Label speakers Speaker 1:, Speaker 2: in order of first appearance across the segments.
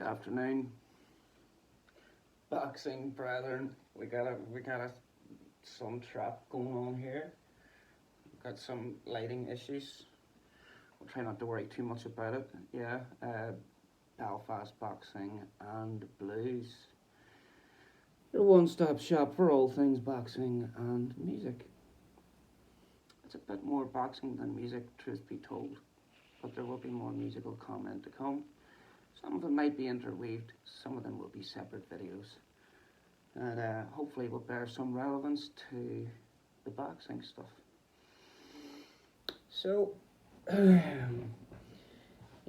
Speaker 1: Good afternoon, boxing brethren. We got some trap going on here. We've got some lighting issues. We'll try not to worry too much about it. Yeah, Belfast boxing and blues. Your one-stop shop for all things boxing and music. It's a bit more boxing than music, truth be told, but there will be more musical comment to come. Some of them might be interweaved, some of them will be separate videos. And hopefully will bear some relevance to the boxing stuff. So,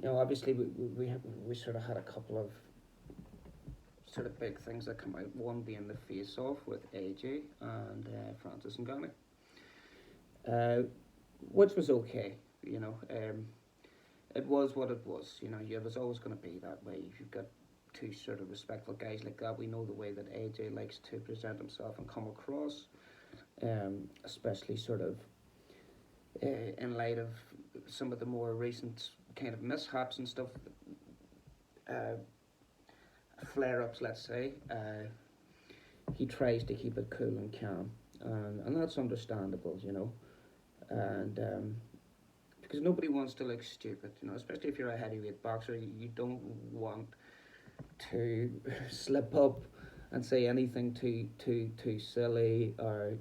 Speaker 1: obviously we sort of had a couple of sort of big things that come out. One being the face-off with AJ and Francis Ngannou, which was okay. It was what it was. It was always going to be that way. If you've got two sort of respectful guys like that, we know the way that AJ likes to present himself and come across, especially sort of in light of some of the more recent kind of mishaps and stuff, flare-ups, let's say. He tries to keep it cool and calm, and that's understandable, and because nobody wants to look stupid, especially if you're a heavyweight boxer. You don't want to slip up and say anything too silly, or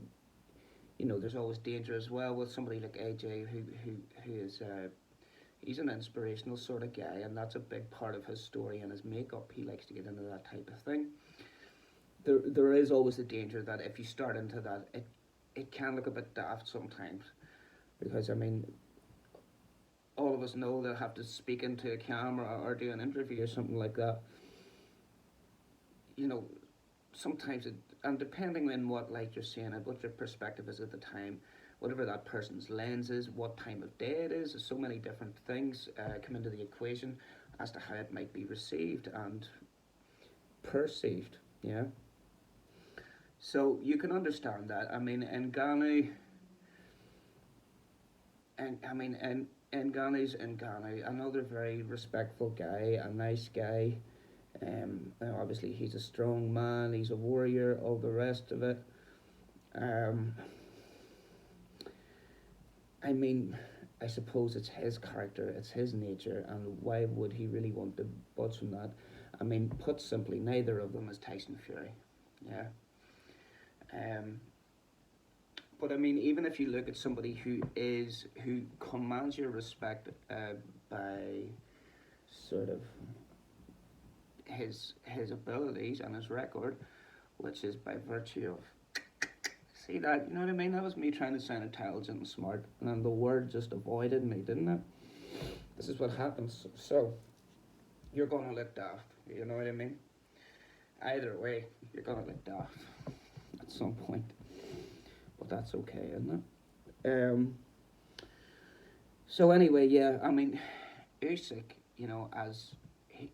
Speaker 1: there's always danger as well with somebody like AJ who is he's an inspirational sort of guy, and that's a big part of his story and his makeup. He likes to get into that type of thing. There is always the danger that if you start into that, it can look a bit daft sometimes, because all of us know they'll have to speak into a camera or do an interview or something like that. Sometimes and depending on what light you're seeing it, what your perspective is at the time, whatever that person's lens is, what time of day it is, so many different things come into the equation as to how it might be received and perceived, yeah? So you can understand that. Ngannou, Ngannou's Ngannou, another very respectful guy, a nice guy. Obviously he's a strong man, he's a warrior, all the rest of it. I suppose it's his character, it's his nature, and why would he really want to budge from that? Put simply, neither of them is Tyson Fury, yeah. But even if you look at somebody who commands your respect by sort of his abilities and his record, which is by virtue of, see that, you know what I mean? That was me trying to sound intelligent and smart, and then the word just avoided me, didn't it? This is what happens. So you're gonna look daft, you know what I mean? Either way, you're gonna look daft at some point, but that's okay, isn't it? So anyway, yeah, Usyk, as he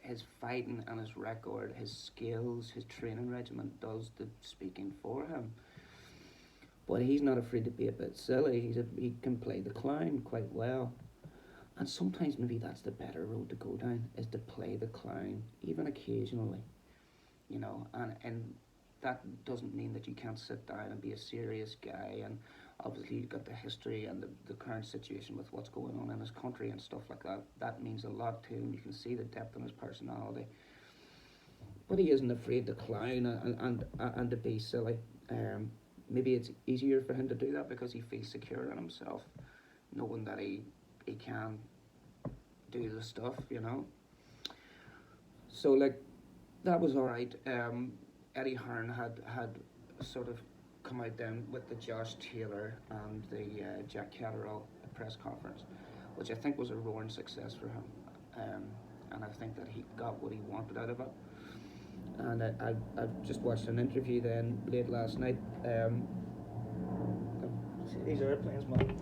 Speaker 1: his fighting and his record, his skills, his training regimen does the speaking for him. But he's not afraid to be a bit silly. He can play the clown quite well. And sometimes maybe that's the better road to go down, is to play the clown, even occasionally. And that doesn't mean that you can't sit down and be a serious guy. And obviously you've got the history and the current situation with what's going on in his country and stuff like that. That means a lot to him. You can see the depth in his personality. But he isn't afraid to clown and to be silly. Maybe it's easier for him to do that because he feels secure in himself, knowing that he can do the stuff, So that was alright. Eddie Hearn had sort of come out then with the Josh Taylor and the Jack Catterall press conference, which I think was a roaring success for him, and I think that he got what he wanted out of it. And I've just watched an interview then late last night. See these airplanes, man?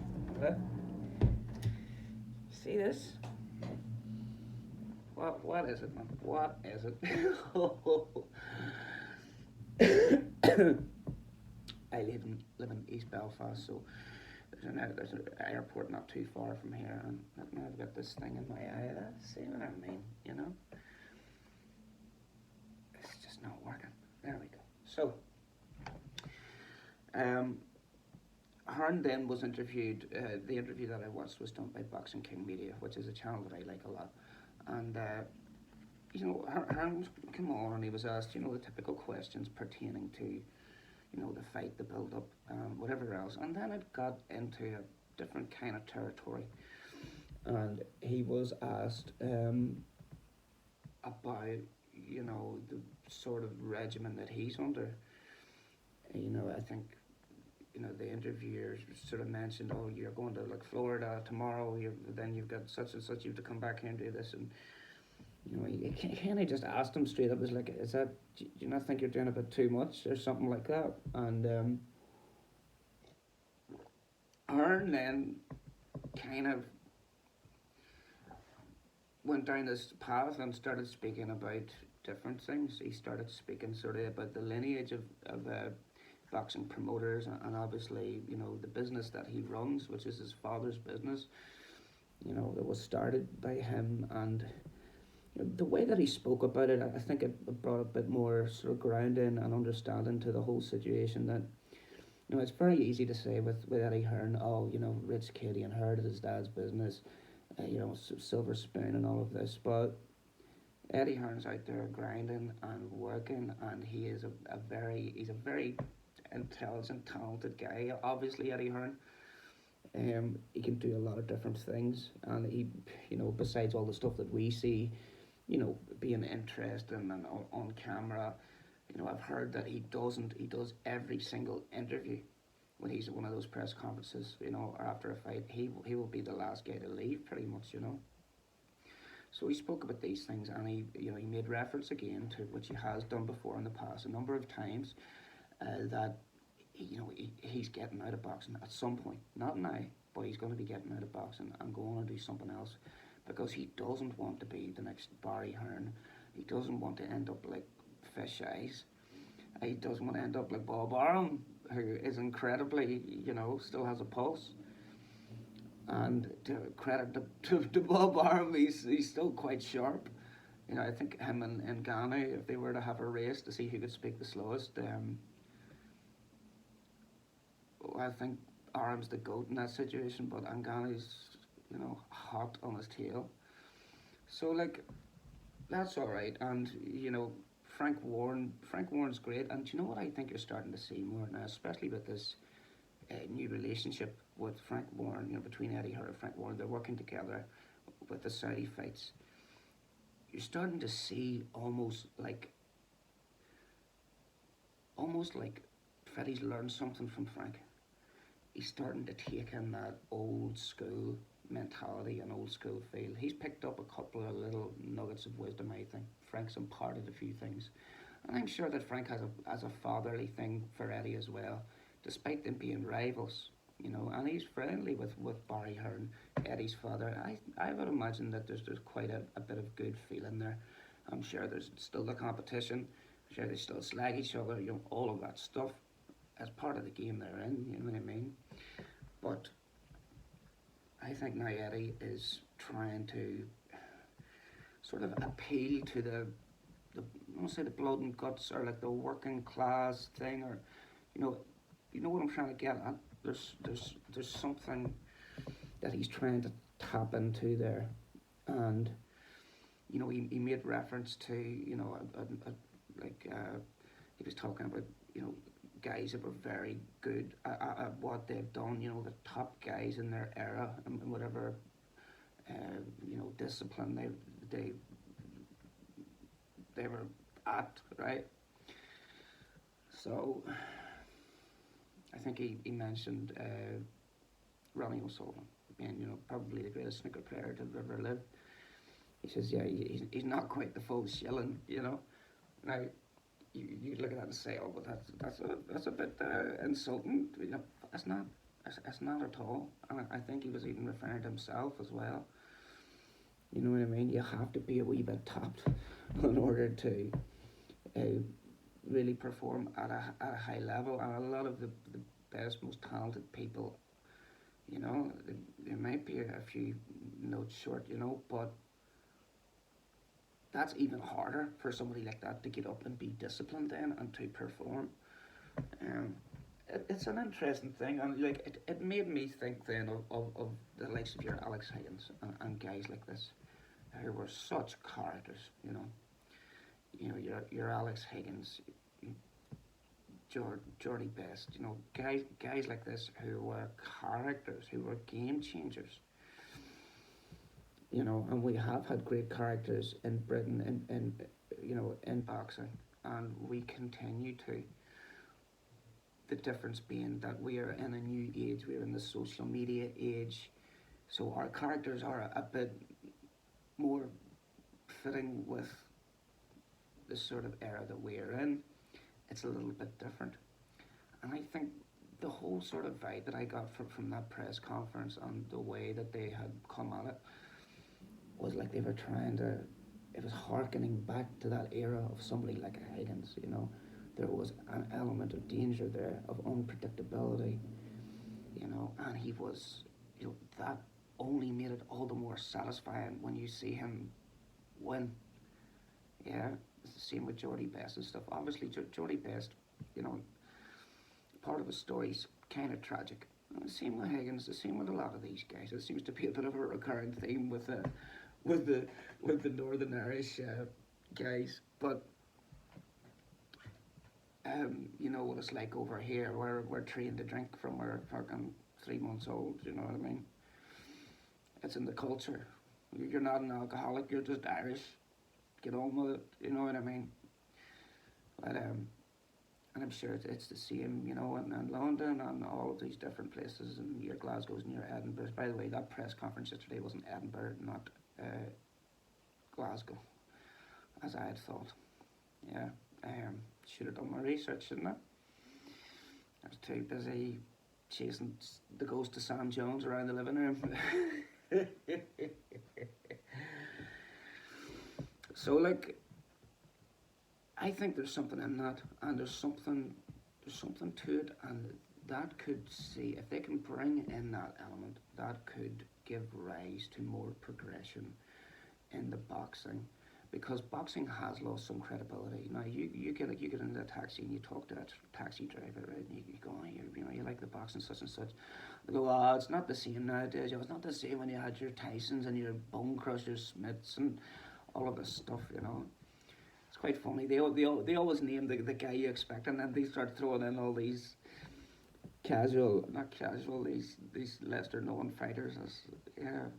Speaker 1: See this? What is it, man? What is it? I live in East Belfast, so there's an airport not too far from here, and I've got this thing in my eye. See what I mean, So, um, Hearn then was interviewed. The interview that I watched was done by Boxing King Media, which is a channel that I like a lot. And Hearn came on and he was asked, the typical questions pertaining to, the fight, the build up, whatever else. And then it got into a different kind of territory. And he was asked about, the sort of regimen that he's under. I think the interviewer sort of mentioned, oh, you're going to like Florida tomorrow. Then you've got such and such. You have to come back here and do this, and he kind of just asked him straight up. Was like, is that? Do you not think you're doing a bit too much or something like that? And Hearn then kind of went down this path and started speaking about different things. He started speaking sort of about the lineage of boxing promoters, and obviously, the business that he runs, which is his father's business, that was started by him. And the way that he spoke about it, I think it brought a bit more sort of grounding and understanding to the whole situation. That it's very easy to say with Eddie Hearn, oh, rich kid, he inherited his dad's business, silver spoon and all of this, but Eddie Hearn's out there grinding and working, and he's a very intelligent, talented guy. Obviously, Eddie Hearn. He can do a lot of different things, and he, besides all the stuff that we see, being interesting and on camera, I've heard that he doesn't. He does every single interview when he's at one of those press conferences, or after a fight. He will be the last guy to leave, pretty much. So he spoke about these things, and he made reference again to which he has done before in the past a number of times, that he's getting out of boxing at some point, not now, but he's going to be getting out of boxing and going to do something else, because he doesn't want to be the next Barry Hearn. He doesn't want to end up like Fish Eyes. He doesn't want to end up like Bob Arum, who is incredibly, still has a pulse. And to credit to Bob Arum, he's still quite sharp. I think him and Ghana, if they were to have a race to see who could speak the slowest, I think Arum's the goat in that situation, but Ngannou's, hot on his tail. So like, that's all right. And Frank Warren's great. And do you know what I think you're starting to see more now, especially with this new relationship with Frank Warren, between Eddie Hearn and Frank Warren. They're working together with the Saudi fights. You're starting to see almost like Freddie's learned something from Frank. He's starting to take in that old school mentality and old school feel. He's picked up a couple of little nuggets of wisdom, I think. Frank's imparted a few things. And I'm sure that Frank has a fatherly thing for Eddie as well, despite them being rivals, and he's friendly with Barry Hearn, Eddie's father. I would imagine that there's quite a bit of good feeling there. I'm sure there's still the competition. I'm sure they still slag each other, all of that stuff as part of the game they're in, you know what I mean? But I think now Eddie is trying to sort of appeal to I won't say the blood and guts, or like the working class thing, or you know what I'm trying to get at. There's something that he's trying to tap into there, and he made reference to he was talking about guys that were very good at what they've done. The top guys in their era, and whatever discipline they were at, right? So I think he mentioned Ronnie O'Sullivan being probably the greatest snooker player to have ever lived. He says, yeah, he's not quite the full shilling, Now you look at that and say, oh, but that's a bit insulting. That's not at all. And I think he was even referring to himself as well. You know what I mean? You have to be a wee bit tapped in order to really perform at a high level. And a lot of the best, most talented people, they might be a few notes short, but that's even harder for somebody like that to get up and be disciplined then and to perform. Um, it's an interesting thing, and like it made me think then of the likes of your Alex Higgins and guys like this who were such characters. Your Alex Higgins, Jordy Best. Guys like this who were characters, who were game changers. And we have had great characters in Britain in boxing, and we continue to. The difference being that we are in a new age, we're in the social media age, so our characters are a bit more fitting with the sort of era that we're in. It's a little bit different. And I think the whole sort of vibe that I got from that press conference and the way that they had come at it was like they were trying to, it was harkening back to that era of somebody like a Higgins. There was an element of danger there, of unpredictability, and he was, that only made it all the more satisfying when you see him win. Yeah, it's the same with Jordy Best and stuff. Obviously, Jordy Best, you know, part of his story's kind of tragic. And the same with Higgins, the same with a lot of these guys. It seems to be a bit of a recurring theme with the with the Northern Irish guys. But you know what it's like over here. We're trained to drink from we're fucking 3 months old. You know what I mean? It's in the culture. You're not an alcoholic. You're just Irish. Get on with it. You know what I mean? But and I'm sure it's the same, in London and all of these different places, and your Glasgow's and your Edinburgh's. By the way, that press conference yesterday was in Edinburgh, not Glasgow, as I had thought. Yeah, should have done my research, shouldn't I? I was too busy chasing the ghost of Sam Jones around the living room. So, like, I think there's something in that, and there's something to it, and that could see if they can bring in that element, that could give rise to more progression in the boxing, because boxing has lost some credibility. Now you get into a taxi and you talk to a taxi driver, right? And you go, oh, you like the boxing such and such. They go, oh, it's not the same nowadays. It's not the same when you had your Tysons and your Bone Crushers, Smiths, and all of this stuff. It's quite funny. They always name the guy you expect, and then they start throwing in all these not casual, these lesser known fighters. Yeah,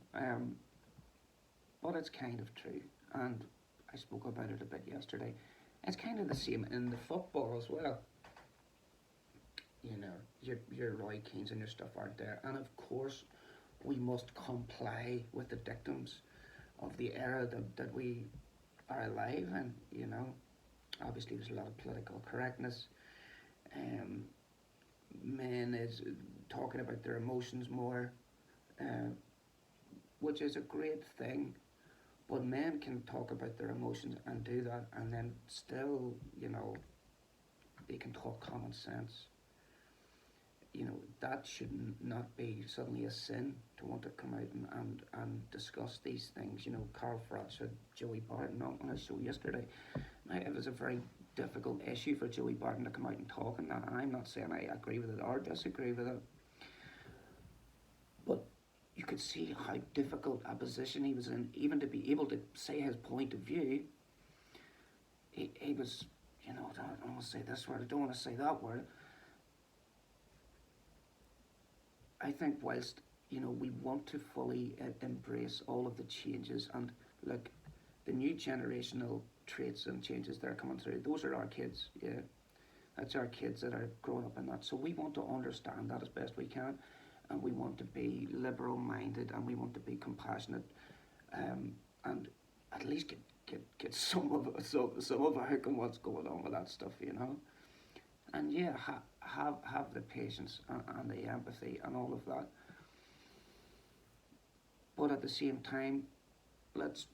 Speaker 1: but it's kind of true, and I spoke about it a bit yesterday. It's kind of the same in the football as well. Your Roy Keanes and your stuff aren't there, and of course, we must comply with the dictums of the era that we are alive in. Obviously, there's a lot of political correctness. Um, Men is talking about their emotions more, uh, which is a great thing. But men can talk about their emotions and do that, and then still, they can talk common sense. That should not be suddenly a sin to want to come out and discuss these things. Carl Froch had Joey Barton on his show yesterday. Now, it was a very difficult issue for Joey Barton to come out and talk on that, and I'm not saying I agree with it or disagree with it, but you could see how difficult a position he was in, even to be able to say his point of view. He was, I don't want to say this word, I don't want to say that word. I think whilst we want to fully embrace all of the changes, and look, the new generational traits and changes that are coming through, those are our kids. Yeah, that's our kids that are growing up in that. So we want to understand that as best we can, and we want to be liberal minded, and we want to be compassionate, and at least get some of a hook on what's going on with that stuff. And yeah, have the patience and the empathy and all of that. But at the same time, let's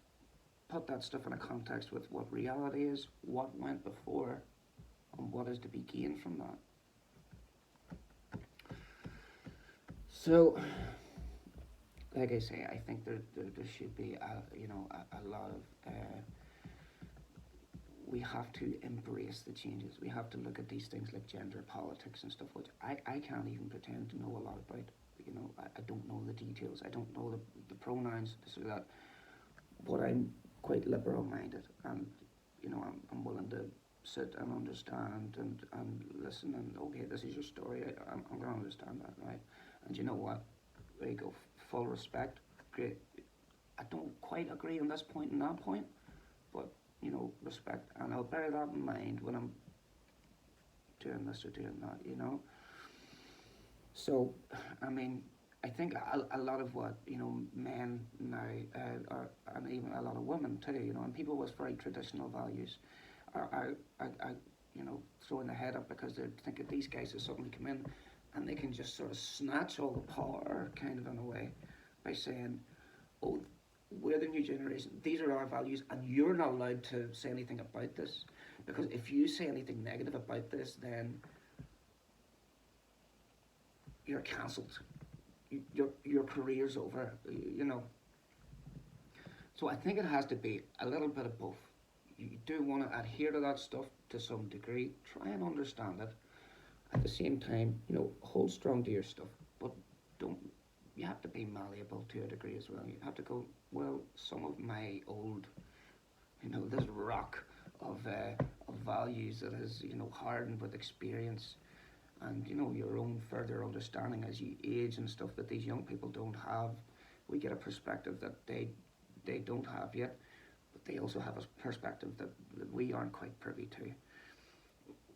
Speaker 1: put that stuff in a context with what reality is, what went before, and what is to be gained from that. So, like I say, I think there should be a lot of we have to embrace the changes. We have to look at these things like gender politics and stuff, which I can't even pretend to know a lot about. I don't know the details. I don't know the pronouns, this or that. But I'm quite liberal minded, and I'm willing to sit and understand and listen, and okay, this is your story. I'm going to understand that, right? And you know what? There you go. Full respect. Great. I don't quite agree on this point and that point, but respect, and I'll bear that in mind when I'm doing this or doing that. So, I mean, I think a lot of what men now are, and even a lot of women too, and people with very traditional values are throwing their head up because they're thinking these guys are suddenly come in and they can just sort of snatch all the power, kind of in a way, by saying, "Oh, we're the new generation. These are our values, and you're not allowed to say anything about this, because if you say anything negative about this, then you're cancelled. Your career's over." So I think it has to be a little bit of both. You do want to adhere to that stuff to some degree. Try and understand it. At the same time, hold strong to your stuff, but don't. You have to be malleable to a degree as well. You have to go, well, some of my old, this rock of values that is, hardened with experience, and your own further understanding as you age and stuff that these young people don't have. We get a perspective that they don't have yet, but they also have a perspective that we aren't quite privy to.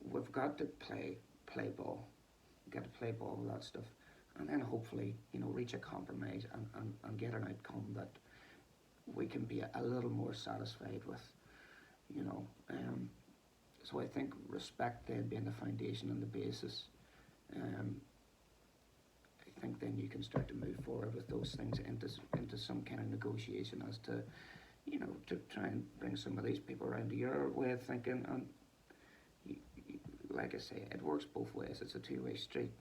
Speaker 1: We've got to play ball. We've got to play ball with that stuff, and then hopefully reach a compromise and get an outcome that we can be a little more satisfied with. So I think respect then being the foundation and the basis. I think then you can start to move forward with those things into some kind of negotiation as to to try and bring some of these people around to your way of thinking. And like I say, it works both ways. It's a two-way street.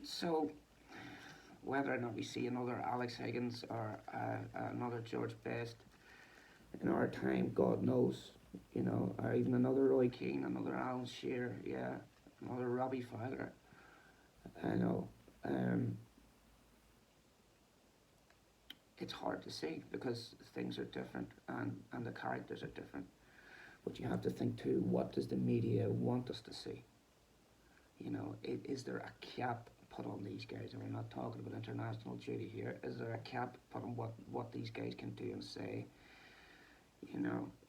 Speaker 1: So whether or not we see another Alex Higgins or another George Best in our time, God knows. Or even another Roy Keane, another Alan Shearer, yeah, another Robbie Fowler. I know. It's hard to see because things are different and the characters are different. But you have to think too, what does the media want us to see? Is there a cap put on these guys? And we're not talking about international duty here. Is there a cap put on what these guys can do and say?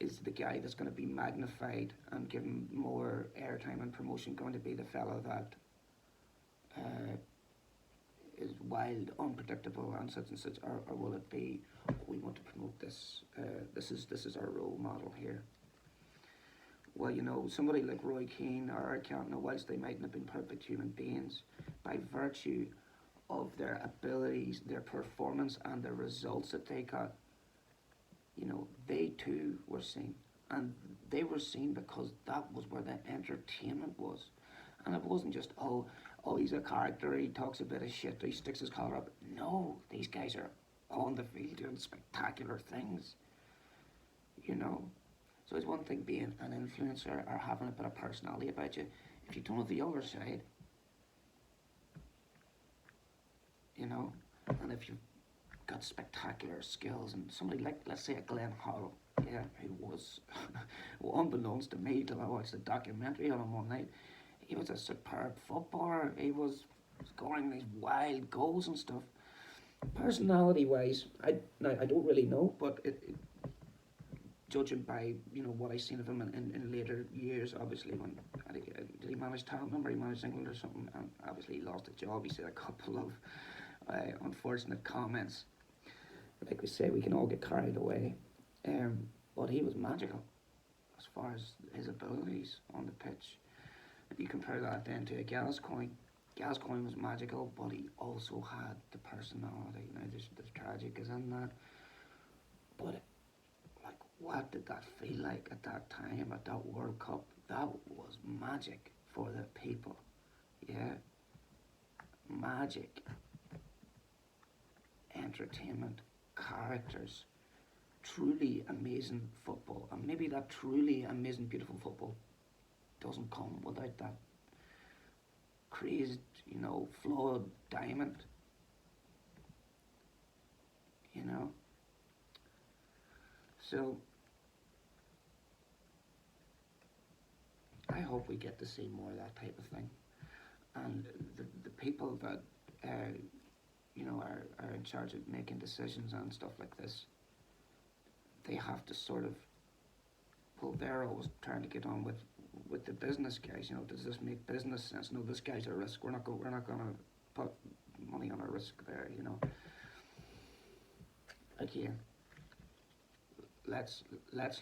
Speaker 1: Is the guy that's going to be magnified and given more airtime and promotion going to be the fellow that is wild, unpredictable, and such, or will it be, we want to promote this? This is our role model here. Well, somebody like Roy Keane or Eric Cantona, whilst they mightn't have been perfect human beings, by virtue of their abilities, their performance, and the results that they got, they too were seen. And they were seen because that was where the entertainment was. And it wasn't just, oh, he's a character, he talks a bit of shit, he sticks his collar up. No, these guys are on the field doing spectacular things. So it's one thing being an influencer or having a bit of personality about you. If you don't have the other side, and if you've got spectacular skills, and somebody like, let's say, a Glenn Hoddle, yeah, who was, well, unbeknownst to me till I watched the documentary on him one night, he was a superb footballer. He was scoring these wild goals and stuff. Personality-wise, I don't really know, but judging by what I've seen of him in later years, obviously when did he manage Tottenham or he managed England or something, and obviously he lost a job. He said a couple of unfortunate comments. Like we say, we can all get carried away, but he was magical as far as his abilities on the pitch. If you compare that then to a Gascoigne was magical, but he also had the personality. Now the tragic is in that, but what did that feel like at that time, at that World Cup? That was magic for the people. Yeah. Magic. Entertainment. Characters. truly amazing football, and maybe that truly amazing, beautiful football doesn't come without that crazed, flawed diamond, you know. So I hope we get to see more of that type of thing, and the people that are in charge of making decisions and stuff like this, they have to sort of, well, they're always trying to get on with the business guys. Does this make business sense? No, this guy's a risk. We're not going to put money on a risk there. Again, let's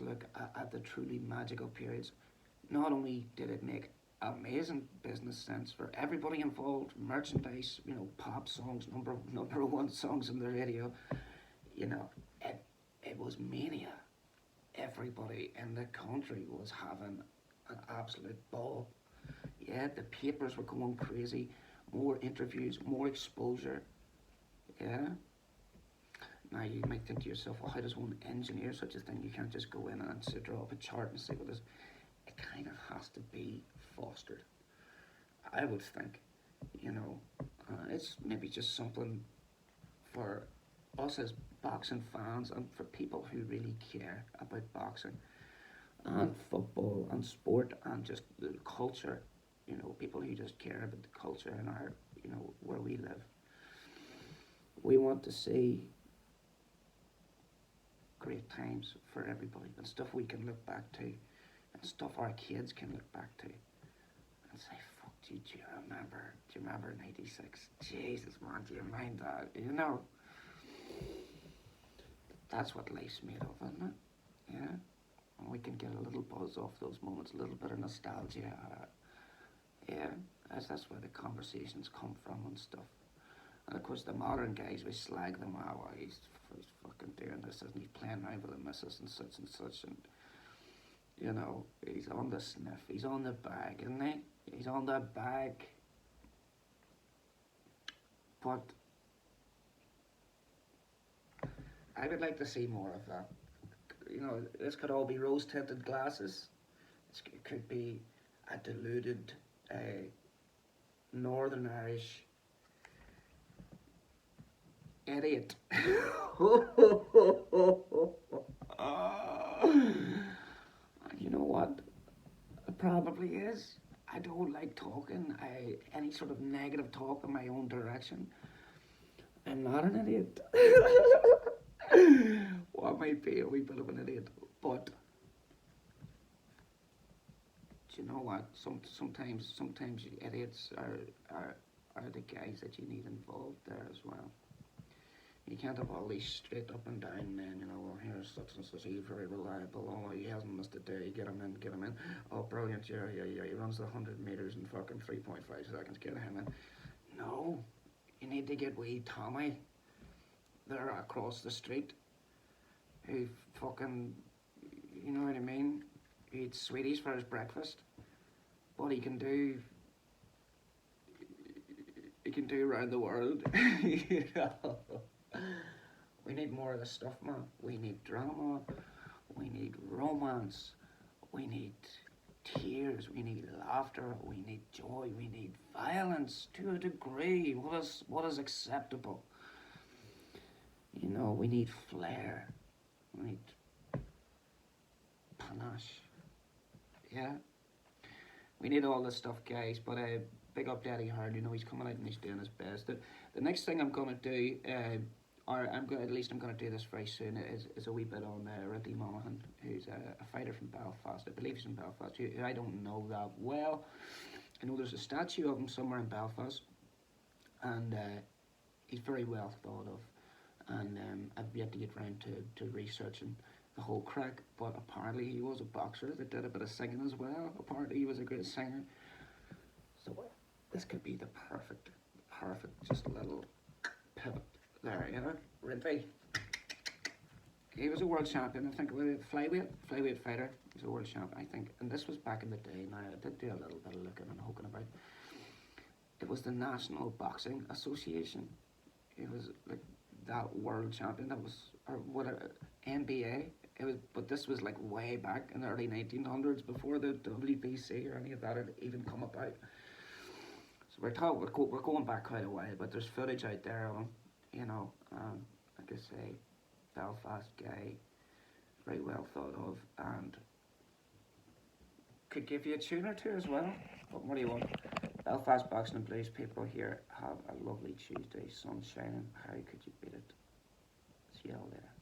Speaker 1: look at the truly magical periods. Not only did it make amazing business sense for everybody involved, merchandise, pop songs, number one songs on the radio, it was mania. Everybody in the country was having an absolute ball. Yeah, the papers were going crazy. More interviews, more exposure. Yeah. Now you might think to yourself, well, how does one engineer such a thing? You can't just go in and sit, draw up a chart and say, well, this. It kind of has to be fostered, I would think. It's maybe just something for us as boxing fans and for people who really care about boxing and football and sport and just the culture. People who just care about the culture and our, where we live. We want to see great times for everybody and stuff we can look back to and stuff our kids can look back to and say, fuck, do you remember 96? Jesus, man, do you mind that? That's what life's made of, isn't it? Yeah. And we can get a little buzz off those moments, a little bit of nostalgia. Yeah, that's where the conversations come from and stuff. And of course, the modern guys, we slag them out. Oh, he's fucking doing this, isn't he? Playing around with the missus and such and such. And, he's on the sniff. He's on the bag, isn't he? He's on the bag. But I would like to see more of that. This could all be rose-tinted glasses. It could be a deluded Northern Irish idiot. You know what? It probably is. I don't like talking. Any sort of negative talk in my own direction. I'm not an idiot. Well, I might be a wee bit of an idiot, but do you know what? Sometimes idiots are the guys that you need involved there as well. You can't have all these straight up and down men, well, here's such and such, he's very reliable, oh, he hasn't missed a day, get him in. Oh, brilliant, yeah, he runs the 100 metres in fucking 3.5 seconds, get him in. No, you need to get wee Tommy there across the street who fucking, you know what I mean, he eats sweeties for his breakfast, but he can do around the world. We need more of this stuff, man. We need drama, we need romance, we need tears, we need laughter, we need joy, we need violence to a degree. What is acceptable? We need flair, we need panache. Yeah, we need all this stuff, guys. But big up Daddy Hearn. He's coming out and he's doing his best. The next thing I'm gonna do, I'm gonna do this very soon. Is a wee bit on Ridley Monaghan, who's a fighter from Belfast. I believe he's from Belfast. Who I don't know that well. I know there's a statue of him somewhere in Belfast, and he's very well thought of. And I've yet to get round to researching the whole crack, but apparently he was a boxer that did a bit of singing as well. Apparently he was a great singer. So this could be the perfect just a little pivot there, Ridley. He was a world champion, I think, with flyweight fighter. He was a world champion, I think. And this was back in the day. Now, I did do a little bit of looking and hooking about. It was the National Boxing Association. It was like that world champion. That was, or whatever, NBA. It was, but this was like way back in the early 1900s before the WBC or any of that had even come about. So we're going back quite a while, but there's footage out there on, like I say, Belfast guy, very well thought of, and could give you a tune or two as well. But what do you want? Belfast Boxing and Blues people here have a lovely Tuesday, sun shining. How could you beat it? See you all later.